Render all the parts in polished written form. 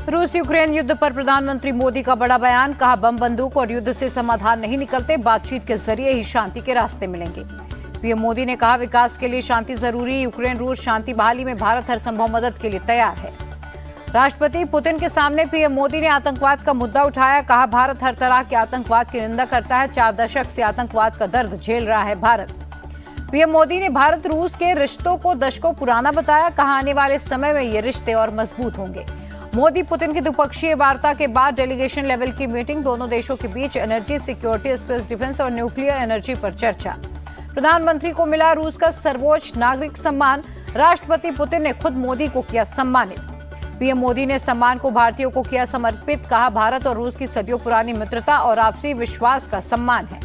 रूस यूक्रेन युद्ध पर प्रधानमंत्री मोदी का बड़ा बयान, कहा बम बंदूक और युद्ध से समाधान नहीं निकलते, बातचीत के जरिए ही शांति के रास्ते मिलेंगे। पीएम मोदी ने कहा विकास के लिए शांति जरूरी, यूक्रेन रूस शांति बहाली में भारत हर संभव मदद के लिए तैयार है। राष्ट्रपति पुतिन के सामने पीएम मोदी ने आतंकवाद का मुद्दा उठाया, कहा भारत हर तरह के आतंकवाद की निंदा करता है, 4 दशक से आतंकवाद का दर्द झेल रहा है भारत। पीएम मोदी ने भारत रूस के रिश्तों को दशकों पुराना बताया, कहा आने वाले समय में ये रिश्ते और मजबूत होंगे। मोदी पुतिन की द्विपक्षीय वार्ता के बाद डेलीगेशन लेवल की मीटिंग, दोनों देशों के बीच एनर्जी सिक्योरिटी, स्पेस डिफेंस और न्यूक्लियर एनर्जी पर चर्चा। प्रधानमंत्री को मिला रूस का सर्वोच्च नागरिक सम्मान, राष्ट्रपति पुतिन ने खुद मोदी को किया सम्मानित। पीएम मोदी ने सम्मान को भारतीयों को किया समर्पित, कहा भारत और रूस की सदियों पुरानी मित्रता और आपसी विश्वास का सम्मान है।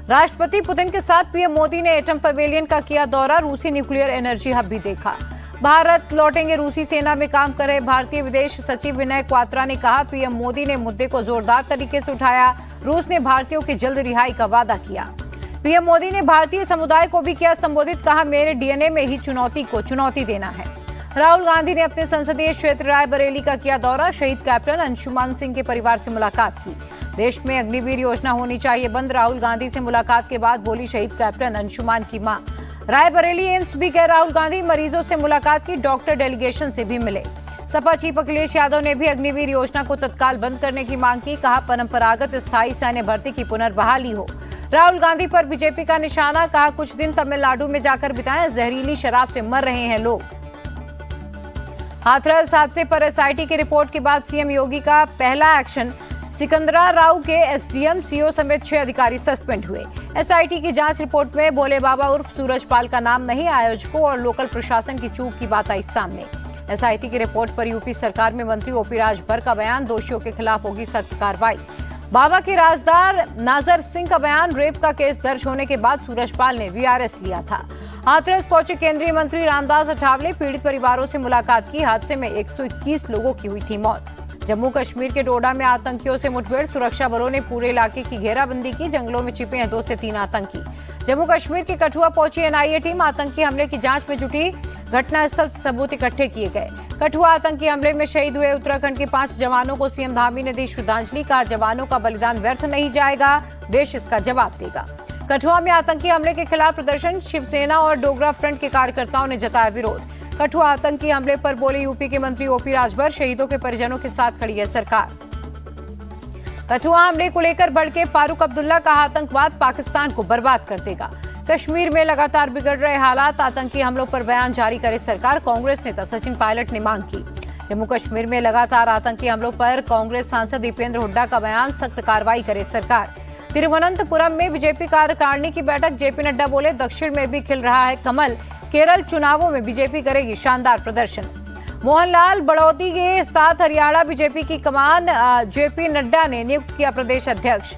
राष्ट्रपति पुतिन के साथ पीएम मोदी ने एटम पवेलियन का किया दौरा, रूसी न्यूक्लियर एनर्जी हब भी देखा। भारत लौटेंगे रूसी सेना में काम कर रहे भारतीय विदेश सचिव विनय क्वात्रा ने कहा पीएम मोदी ने मुद्दे को जोरदार तरीके से उठाया, रूस ने भारतीयों की जल्द रिहाई का वादा किया। पीएम मोदी ने भारतीय समुदाय को भी किया संबोधित, कहा मेरे डीएनए में ही चुनौती को चुनौती देना है। राहुल गांधी ने अपने संसदीय क्षेत्र रायबरेली का किया दौरा, शहीद कैप्टन अंशुमान सिंह के परिवार से मुलाकात की। देश में अग्निवीर योजना होनी चाहिए बंद, राहुल गांधी से मुलाकात के बाद बोली शहीद कैप्टन अंशुमान की मां। रायबरेली एम्स भी गए राहुल गांधी, मरीजों से मुलाकात की, डॉक्टर डेलीगेशन से भी मिले। सपा चीफ अखिलेश यादव ने भी अग्निवीर योजना को तत्काल बंद करने की मांग की, कहा परंपरागत स्थायी सैन्य भर्ती की पुनर्बहाली हो। राहुल गांधी पर बीजेपी का निशाना, कहा कुछ दिन तमिलनाडु में जाकर बिताएं, जहरीली शराब से मर रहे हैं लोग। हाथरस हादसे पर एसआईटी की रिपोर्ट के बाद सीएम योगी का पहला एक्शन, सिकंदरा राव के एसडीएम, सीओ समेत 6 अधिकारी सस्पेंड हुए। एसआईटी की जांच रिपोर्ट में भोले बाबा उर्फ सूरजपाल का नाम नहीं, आयोजकों और लोकल प्रशासन की चूक की बात आई सामने। एसआईटी की रिपोर्ट पर यूपी सरकार में मंत्री ओपी राजभर का बयान, दोषियों के खिलाफ होगी सख्त कार्रवाई। बाबा के राजदार नाजर सिंह का बयान, रेप का केस दर्ज होने के बाद सूरजपाल ने वीआरएस लिया था। हाथरस पहुंचे केंद्रीय मंत्री रामदास अठावले, पीड़ित परिवारों से मुलाकात की। हादसे में 121 लोगों की हुई थी मौत। जम्मू कश्मीर के डोडा में आतंकियों से मुठभेड़, सुरक्षा बलों ने पूरे इलाके की घेराबंदी की, जंगलों में छिपे हैं 2 से 3 आतंकी। जम्मू कश्मीर के कठुआ पहुंची एनआईए टीम, आतंकी हमले की जांच में जुटी, घटनास्थल से सबूत इकट्ठे किए गए। कठुआ आतंकी हमले में शहीद हुए उत्तराखंड के 5 जवानों को सीएम धामी ने दी श्रद्धांजलि, कहा जवानों का बलिदान व्यर्थ नहीं जाएगा, देश इसका जवाब देगा। कठुआ में आतंकी हमले के खिलाफ प्रदर्शन, शिवसेना और डोगरा फ्रंट के कार्यकर्ताओं ने जताया विरोध। कठुआ आतंकी हमले पर बोले यूपी के मंत्री ओपी राजभर, शहीदों के परिजनों के साथ खड़ी है सरकार। कठुआ हमले को लेकर भड़के फारूक अब्दुल्ला, कहा आतंकवाद पाकिस्तान को बर्बाद कर देगा। कश्मीर में लगातार बिगड़ रहे हालात, आतंकी हमलों पर बयान जारी करे सरकार, कांग्रेस नेता सचिन पायलट ने मांग की। जम्मू कश्मीर में लगातार आतंकी हमलों पर कांग्रेस सांसद दीपेंद्र हुड्डा का बयान, सख्त कार्रवाई करे सरकार। तिरुवनंतपुरम में बीजेपी कार्यकारिणी की बैठक, जेपी नड्डा बोले दक्षिण में भी खिल रहा है कमल, केरल चुनावों में बीजेपी करेगी शानदार प्रदर्शन। मोहनलाल बड़ौती के साथ हरियाणा बीजेपी की कमान जेपी नड्डा ने नियुक्त किया प्रदेश अध्यक्ष।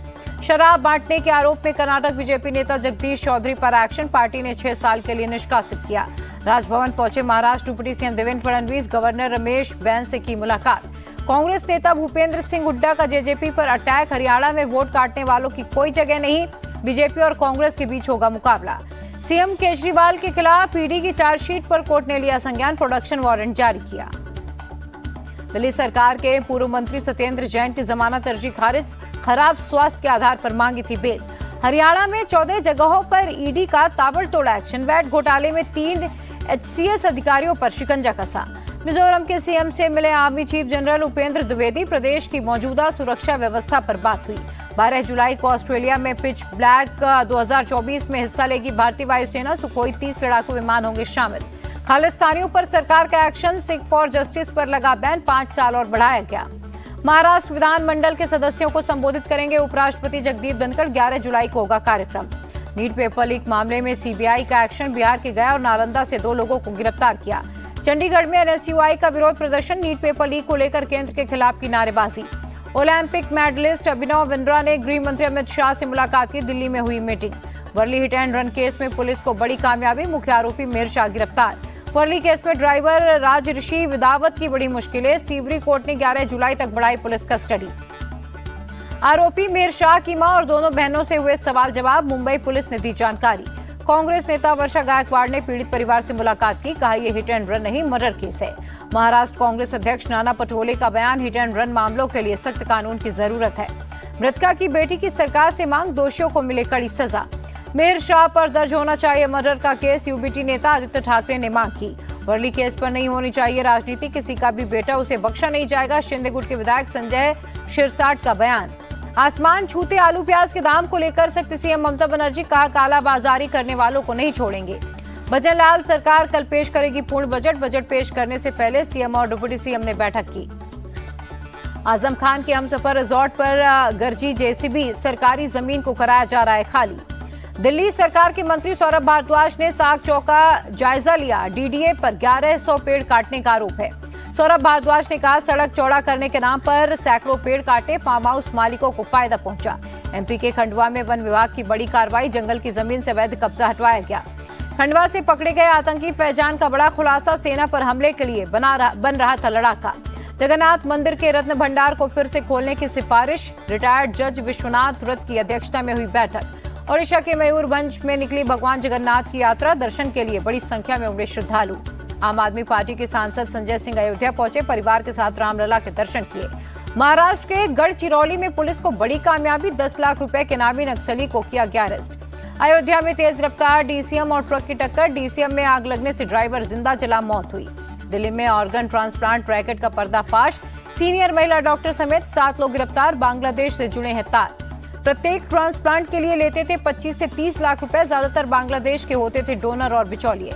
शराब बांटने के आरोप में कर्नाटक बीजेपी नेता जगदीश चौधरी पर एक्शन, पार्टी ने 6 साल के लिए निष्कासित किया। राजभवन पहुंचे Maharashtra deputy CM Devendra Fadnavis, governor Ramesh ban से की मुलाकात। कांग्रेस नेता भूपेंद्र सिंह हुड्डा का जेजेपी पर अटैक, हरियाणा में वोट काटने वालों की कोई जगह नहीं, बीजेपी और कांग्रेस के बीच होगा मुकाबला। सीएम केजरीवाल के खिलाफ ईडी की चार्जशीट पर कोर्ट ने लिया संज्ञान, प्रोडक्शन वारंट जारी किया। दिल्ली सरकार के पूर्व मंत्री सत्येंद्र जैन की जमानत अर्जी खारिज, खराब स्वास्थ्य के आधार पर मांगी थी बेल। हरियाणा में 14 जगहों पर ईडी का ताबड़तोड़ एक्शन, वैट घोटाले में 3 एचसीएस अधिकारियों पर शिकंजा कसा। मिजोरम के सीएम से मिले army chief general Upendra Dwivedi, प्रदेश की मौजूदा सुरक्षा व्यवस्था पर बात हुई। 12 जुलाई को ऑस्ट्रेलिया में पिच ब्लैक 2024 में हिस्सा लेगी भारतीय वायुसेना, सुखोई 30 लड़ाकू विमान होंगे शामिल। खालिस्तानियों पर सरकार का एक्शन, सिख फॉर जस्टिस पर लगा बैन, 5 साल और बढ़ाया गया। महाराष्ट्र विधानमंडल के सदस्यों को संबोधित करेंगे उपराष्ट्रपति जगदीप धनखड़, 11 जुलाई को होगा कार्यक्रम। नीट पेपर लीक मामले में सीबीआई का एक्शन, बिहार के गया और नालंदा से 2 लोगों को गिरफ्तार किया। चंडीगढ़ में एनएसयूआई का विरोध प्रदर्शन, नीट पेपर लीक को लेकर केंद्र के खिलाफ की नारेबाजी। ओलंपिक मेडलिस्ट अभिनव बिंद्रा ने गृह मंत्री अमित शाह से मुलाकात की, दिल्ली में हुई meeting. Worli hit and run case में पुलिस को बड़ी कामयाबी, मुख्य आरोपी मेहर शाह गिरफ्तार। वर्ली केस में ड्राइवर राजऋषि विदावत की बड़ी मुश्किलें, सीवरी कोर्ट ने 11 जुलाई तक बढ़ाई पुलिस कस्टडी। आरोपी मेहर शाह की मां और दोनों बहनों से हुए सवाल जवाब, मुंबई पुलिस ने दी जानकारी। कांग्रेस नेता वर्षा गायकवाड़ ने पीड़ित परिवार से मुलाकात की, कहा यह हिट एंड रन नहीं मर्डर केस है। महाराष्ट्र कांग्रेस अध्यक्ष नाना पटोले का बयान, हिट एंड रन मामलों के लिए सख्त कानून की जरूरत है। मृतका की बेटी की सरकार से मांग, दोषियों को मिले कड़ी सजा। मेहर शाह पर दर्ज होना चाहिए मर्डर का केस, यूबीटी नेता आदित्य ठाकरे ने मांग की। वर्ली केस पर नहीं होनी चाहिए राजनीति, किसी का भी बेटा उसे बख्शा नहीं जाएगा। शिंदे गुट के विधायक संजय शिरसाट का बयान। आसमान छूते आलू प्याज के दाम को लेकर सख्त सीएम ममता बनर्जी, कहा कालाबाजारी करने वालों को नहीं छोड़ेंगे। भजन लाल सरकार कल पेश करेगी पूर्ण बजट, बजट पेश करने से पहले सीएम और डिप्टी सीएम ने बैठक की। आजम खान के हमसफर रिजॉर्ट पर गरजी जेसीबी, सरकारी जमीन को कराया जा रहा है खाली। दिल्ली सरकार के मंत्री सौरभ भारद्वाज ने साग चौका जायजा लिया, डीडीए पर 1100 पेड़ काटने का आरोप है। सौरभ भारद्वाज ने कहा सड़क चौड़ा करने के नाम पर सैकड़ों पेड़ काटे, फार्म हाउस मालिकों को फायदा पहुंचा। एमपी के खंडवा में वन विभाग की बड़ी कार्रवाई, जंगल की जमीन से अवैध कब्जा हटवाया गया। खंडवा से पकड़े गए आतंकी फैजान का बड़ा खुलासा, सेना पर हमले के लिए बन रहा था लड़ाका। जगन्नाथ मंदिर के रत्न भंडार को फिर से खोलने की सिफारिश, रिटायर्ड जज विश्वनाथ रथ की अध्यक्षता में हुई बैठक। ओडिशा के मयूरभंज में निकली भगवान जगन्नाथ की यात्रा, दर्शन के लिए बड़ी संख्या में उमड़े श्रद्धालु। आम आदमी पार्टी के सांसद संजय सिंह अयोध्या पहुंचे, परिवार के साथ रामलला के दर्शन किए। महाराष्ट्र के गढ़चिरौली में पुलिस को बड़ी कामयाबी, 10 लाख रुपए के नामी नक्सली को किया गया अरेस्ट। अयोध्या में तेज रफ्तार डीसीएम और ट्रक की टक्कर, डीसीएम में आग लगने से ड्राइवर जिंदा जला मौत हुई। दिल्ली में ऑर्गन ट्रांसप्लांट रैकेट का पर्दाफाश, सीनियर महिला डॉक्टर समेत 7 लोग गिरफ्तार, बांग्लादेश से जुड़े हैं तार। प्रत्येक ट्रांसप्लांट के लिए लेते थे 25 से 30 लाख रुपए, ज्यादातर बांग्लादेश के होते थे डोनर और बिचौलिए।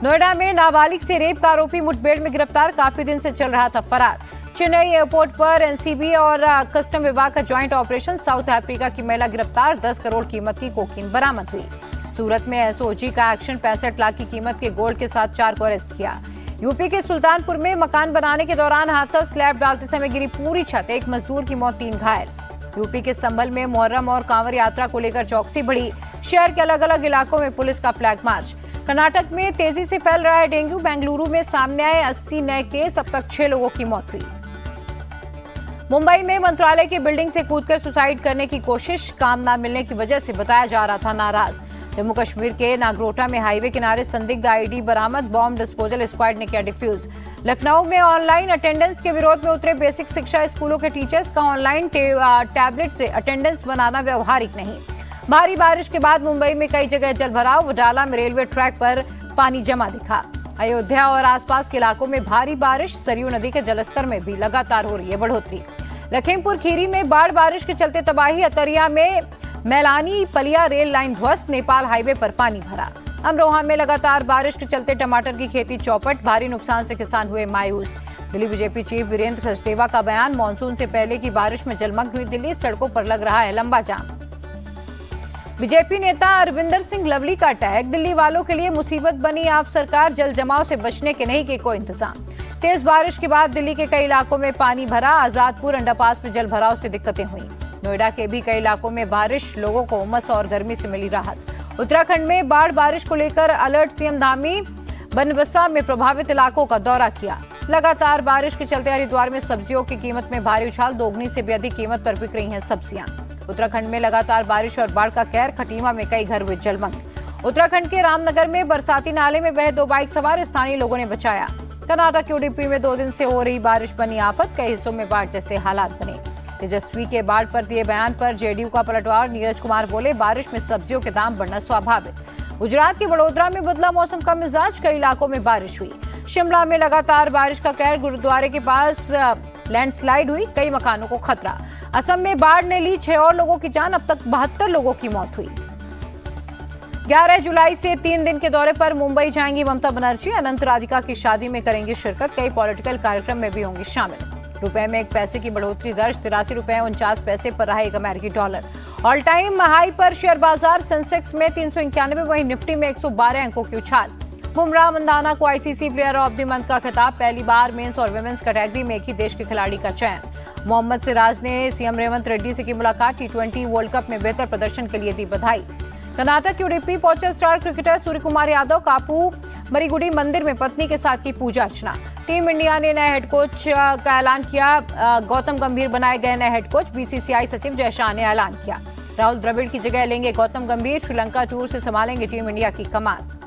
नोएडा में नाबालिग से रेप का आरोपी मुठभेड़ में गिरफ्तार, काफी दिन से चल रहा था फरार। चेन्नई एयरपोर्ट पर एनसीबी और कस्टम विभाग का ज्वाइंट ऑपरेशन, साउथ अफ्रीका की महिला गिरफ्तार, 10 करोड़ कीमत की कोकीन बरामद हुई। सूरत में एसओजी का एक्शन, 65 लाख की कीमत के गोल्ड के साथ 4 को अरेस्ट किया। यूपी के सुल्तानपुर में मकान बनाने के दौरान हादसा, स्लैब डालते समय गिरी पूरी छत, एक मजदूर की मौत, 3 घायल। यूपी के संभल में मुहर्रम और कांवड़ यात्रा को लेकर चौकसी बढ़ी, शहर के अलग अलग इलाकों में पुलिस का फ्लैग मार्च। कर्नाटक में तेजी से फैल रहा है डेंगू, बेंगलुरु में सामने आए 80 नए केस, अब तक 6 लोगों की मौत हुई। मुंबई में मंत्रालय की बिल्डिंग से कूदकर सुसाइड करने की कोशिश, काम न मिलने की वजह से बताया जा रहा था नाराज। जम्मू कश्मीर के नागरोटा में हाईवे किनारे संदिग्ध आईडी बरामद, बॉम्ब डिस्पोजल स्क्वाड ने किया डिफ्यूज। लखनऊ में ऑनलाइन अटेंडेंस के विरोध में उतरे बेसिक शिक्षा स्कूलों के टीचर्स का ऑनलाइन टैबलेट से अटेंडेंस बनाना व्यवहारिक नहीं। भारी बारिश के बाद मुंबई में कई जगह जलभराव, वडाला में रेलवे ट्रैक पर पानी जमा दिखा। अयोध्या और आसपास के इलाकों में भारी बारिश, सरयू नदी के जलस्तर में भी लगातार हो रही है बढ़ोतरी। लखीमपुर खीरी में बाढ़ बारिश के चलते तबाही, अतरिया में मैलानी पलिया रेल लाइन ध्वस्त, नेपाल हाईवे पर पानी भरा। अमरोहा में लगातार बारिश के चलते टमाटर की खेती चौपट, भारी नुकसान से किसान हुए मायूस। दिल्ली बीजेपी चीफ वीरेंद्र सचदेवा का बयान, मानसून से पहले की बारिश में जलमग्न हुई दिल्ली, सड़कों पर लग रहा है लंबा जाम। बीजेपी नेता अरविंदर सिंह लवली का टैग, दिल्ली वालों के लिए मुसीबत बनी आप सरकार, जल जमाव से बचने के नहीं किए कोई इंतजाम। तेज बारिश के बाद दिल्ली के कई इलाकों में पानी भरा, आजादपुर अंडरपास में जल भराव से दिक्कतें हुई। नोएडा के भी कई इलाकों में बारिश, लोगों को उमस और गर्मी से मिली राहत। उत्तराखंड में बाढ़ बारिश को लेकर अलर्ट, सीएम धामी बनबसा में प्रभावित इलाकों का दौरा किया। लगातार बारिश के चलते हरिद्वार में सब्जियों की कीमत में भारी उछाल, दोगुनी से भी अधिक कीमत पर बिक रही हैं सब्जियां। उत्तराखंड में लगातार बारिश और बाढ़ का कहर, खटीमा में कई घर हुए जलमग्न। उत्तराखंड के रामनगर में बरसाती नाले में बहे 2 बाइक सवार, स्थानीय लोगों ने बचाया। कर्नाटक के उडुपी में 2 दिन से हो रही बारिश बनी आफत, कई हिस्सों में बाढ़ जैसे हालात बने। तेजस्वी के बाढ़ पर दिए बयान पर जेडीयू का पलटवार, नीरज कुमार बोले बारिश में सब्जियों के दाम बढ़ना स्वाभाविक। गुजरात के वडोदरा में बदला मौसम का मिजाज, कई इलाकों में बारिश हुई। शिमला में लगातार बारिश का कहर, गुरुद्वारे के पास लैंडस्लाइड हुई, कई मकानों को खतरा। असम में बाढ़ ने ली 6 और लोगों की जान, अब तक 72 लोगों की मौत हुई। 11 जुलाई से 3 दिन के दौरे पर मुंबई जाएंगी ममता बनर्जी, अनंत राधिका की शादी में करेंगी शिरकत, कई पॉलिटिकल कार्यक्रम में भी होंगी शामिल। रुपए में 1 पैसे की बढ़ोतरी दर्ज, 83 रुपए 49 पैसे पर रहा 1 अमेरिकी डॉलर। ऑल टाइम हाई पर शेयर बाजार, सेंसेक्स में 391, वहीं निफ्टी में 112 अंकों की उछाल। बुमराह मंदाना को ICC player of the month का खिताब, पहली बार मेंस और विमेंस कैटेगरी में एक ही देश के खिलाड़ी का चयन। मोहम्मद सिराज ने सीएम रेवंत रेड्डी से की मुलाकात, T20 वर्ल्ड कप में बेहतर प्रदर्शन के लिए दी बधाई। कर्नाटक के उडुपी पहुंचे स्टार क्रिकेटर सूर्य कुमार यादव, कापू मरीगुडी मंदिर में पत्नी के साथ की पूजा अर्चना। टीम इंडिया ने नए हेड कोच का ऐलान किया, गौतम गंभीर बनाए गए नए हेड कोच, बीसीसीआई सचिव जय शाह ने ऐलान किया। राहुल द्रविड़ की जगह लेंगे गौतम गंभीर। श्रीलंका टूर से संभालेंगे टीम इंडिया की कमान।